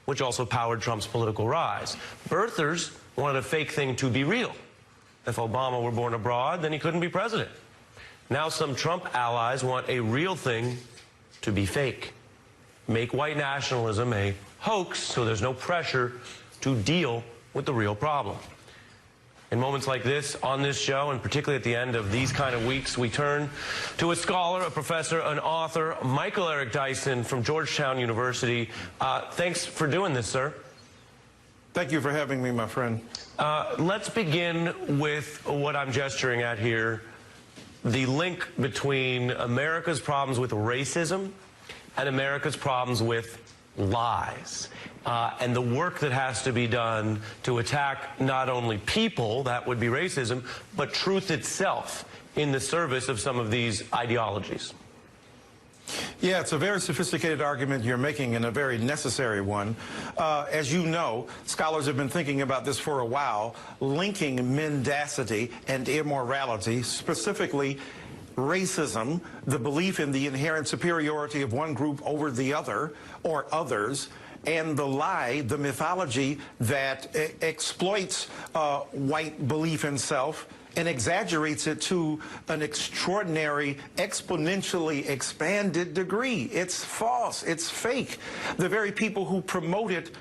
which also powered Trump's political rise. Birthers wanted a fake thing to be real. If Obama were born abroad, then he couldn't be president. Now some Trump allies want a real thing to be fake. Make white nationalism a hoax so there's no pressure to deal with the real problem. In moments like this, on this show, and particularly at the end of these kind of weeks, we turn to a scholar, a professor, an author, Michael Eric Dyson from Georgetown University. Thanks for doing this, sir. Thank you for having me, my friend. Let's begin with what I'm gesturing at here, the link between America's problems with racism and America's problems with lies. And the work that has to be done to attack not only people, that would be racism, but truth itself in the service of some of these ideologies. Yeah, it's a very sophisticated argument you're making and a very necessary one. As you know, scholars have been thinking about this for a while, linking mendacity and immorality, specifically racism, the belief in the inherent superiority of one group over the other or others, and the lie, the mythology that exploits white belief in self and exaggerates it to an extraordinary, exponentially expanded degree. It's false. It's fake. The very people who promote it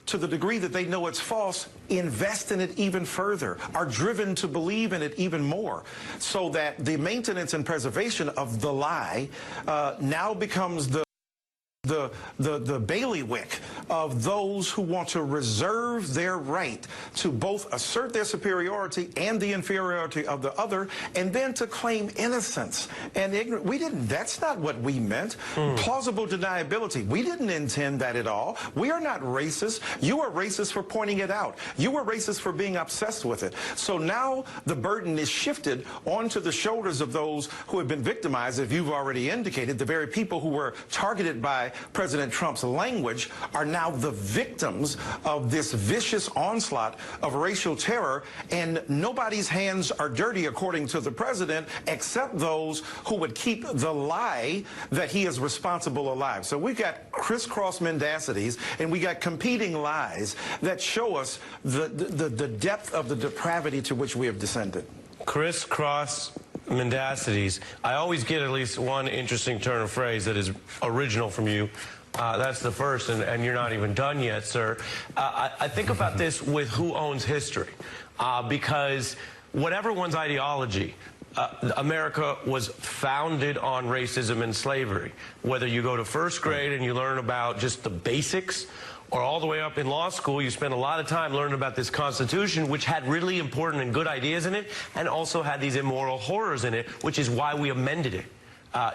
to the degree that they know it's false, invest in it even further, are driven to believe in it even more, so that the maintenance and preservation of the lie now becomes the bailiwick of those who want to reserve their right to both assert their superiority and the inferiority of the other, and then to claim innocence and ignorance. We didn't, that's not what we meant. Plausible deniability. We didn't intend that at all. We are not racist. You are racist for pointing it out. You were racist for being obsessed with it. So now the burden is shifted onto the shoulders of those who have been victimized, as you've already indicated. The very people who were targeted by President Trump's language are now the victims of this vicious onslaught of racial terror, and nobody's hands are dirty, according to the president, except those who would keep the lie that he is responsible alive. So we've got crisscross mendacities, and we got competing lies that show us the depth of the depravity to which we have descended. Crisscross mendacities. I always get at least one interesting turn of phrase that is original from you. That's the first, and you're not even done yet, sir. I think about this with who owns history, because whatever one's ideology, America was founded on racism and slavery. Whether you go to first grade and you learn about just the basics, or all the way up in law school, you spend a lot of time learning about this Constitution, which had really important and good ideas in it, and also had these immoral horrors in it, which is why we amended it.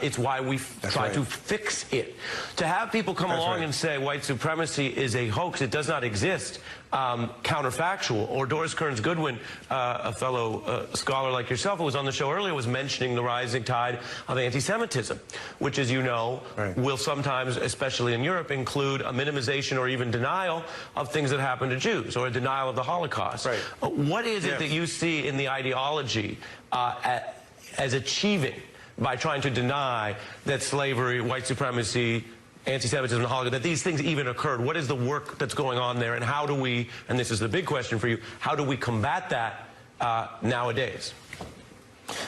It's why we tried to fix it. To have people come along and say white supremacy is a hoax, it does not exist, counterfactual. Or Doris Kearns Goodwin, a fellow scholar like yourself who was on the show earlier, was mentioning the rising tide of anti-Semitism, which, as you know, will sometimes, especially in Europe, include a minimization or even denial of things that happened to Jews, or a denial of the Holocaust. What is it that you see in the ideology as achieving by trying to deny that slavery, white supremacy, anti-Semitism, and Holocaust, that these things even occurred? What is the work that's going on there, and how do we, and this is the big question for you, how do we combat that nowadays?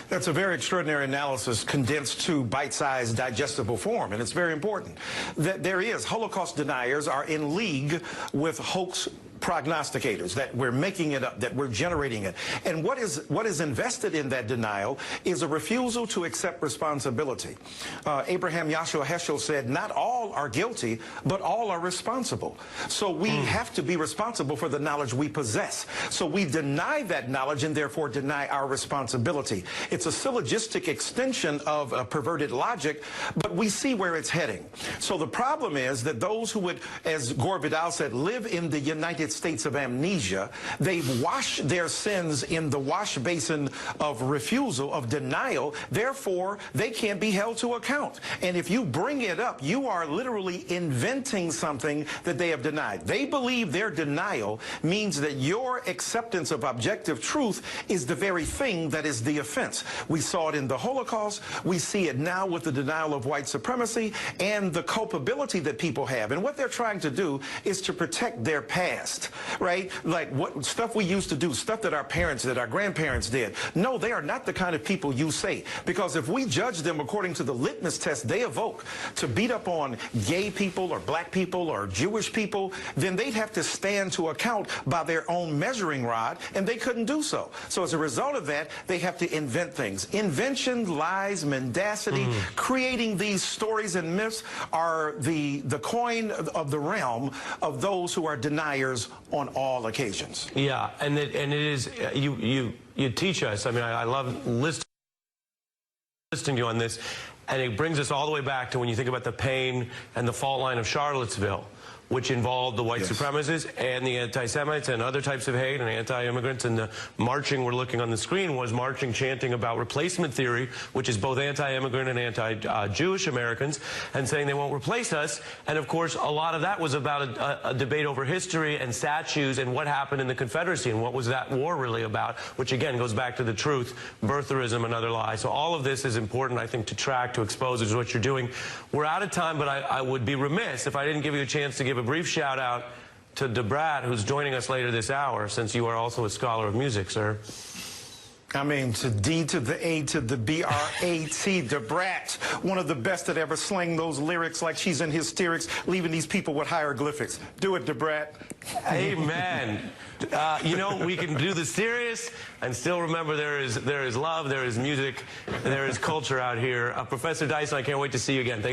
That's a very extraordinary analysis condensed to bite-sized, digestible form, and it's very important. That there is, Holocaust deniers are in league with hoax prognosticators, that we're making it up, that we're generating it. And what is invested in that denial is a refusal to accept responsibility. Abraham Yahshua Heschel said, not all are guilty, but all are responsible. So we have to be responsible for the knowledge we possess. So we deny that knowledge and therefore deny our responsibility. It's a syllogistic extension of a perverted logic, but we see where it's heading. So the problem is that those who would, as Gore Vidal said, live in the United states of amnesia. They've washed their sins in the wash basin of refusal, of denial. Therefore, they can't be held to account. And if you bring it up, you are literally inventing something that they have denied. They believe their denial means that your acceptance of objective truth is the very thing that is the offense. We saw it in the Holocaust. We see it now with the denial of white supremacy and the culpability that people have. And what they're trying to do is to protect their past, right? Like what stuff we used to do, stuff that our parents did, our grandparents did. No, they are not the kind of people you say. Because if we judge them according to the litmus test they evoke to beat up on gay people or black people or Jewish people, then they'd have to stand to account by their own measuring rod, and they couldn't do so. So as a result of that, they have to invent things. Invention, lies, mendacity, creating these stories and myths are the coin of the realm of those who are deniers on all occasions. Yeah, and it is, you teach us. I mean, I love listening to you on this, and it brings us all the way back to when you think about the pain and the fault line of Charlottesville, which involved the white supremacists and the anti-Semites and other types of hate and anti-immigrants. And the marching we're looking on the screen was marching chanting about replacement theory, which is both anti-immigrant and anti-Jewish Americans, and saying they won't replace us. And, of course, a lot of that was about a debate over history and statues and what happened in the Confederacy and what was that war really about, which, again, goes back to the truth, birtherism, and other lies. So all of this is important, I think, to track, to expose, is what you're doing. We're out of time, but I would be remiss if I didn't give you a chance to give a brief shout out to DeBrat, who's joining us later this hour, since you are also a scholar of music, sir. I mean, to D to the A to the B-R-A-T, DeBrat, one of the best that ever slang those lyrics like she's in hysterics, leaving these people with hieroglyphics. Do it, DeBrat. Amen. You know, we can do the serious and still remember there is love, there is music, there is culture out here. Professor Dyson, I can't wait to see you again. Thank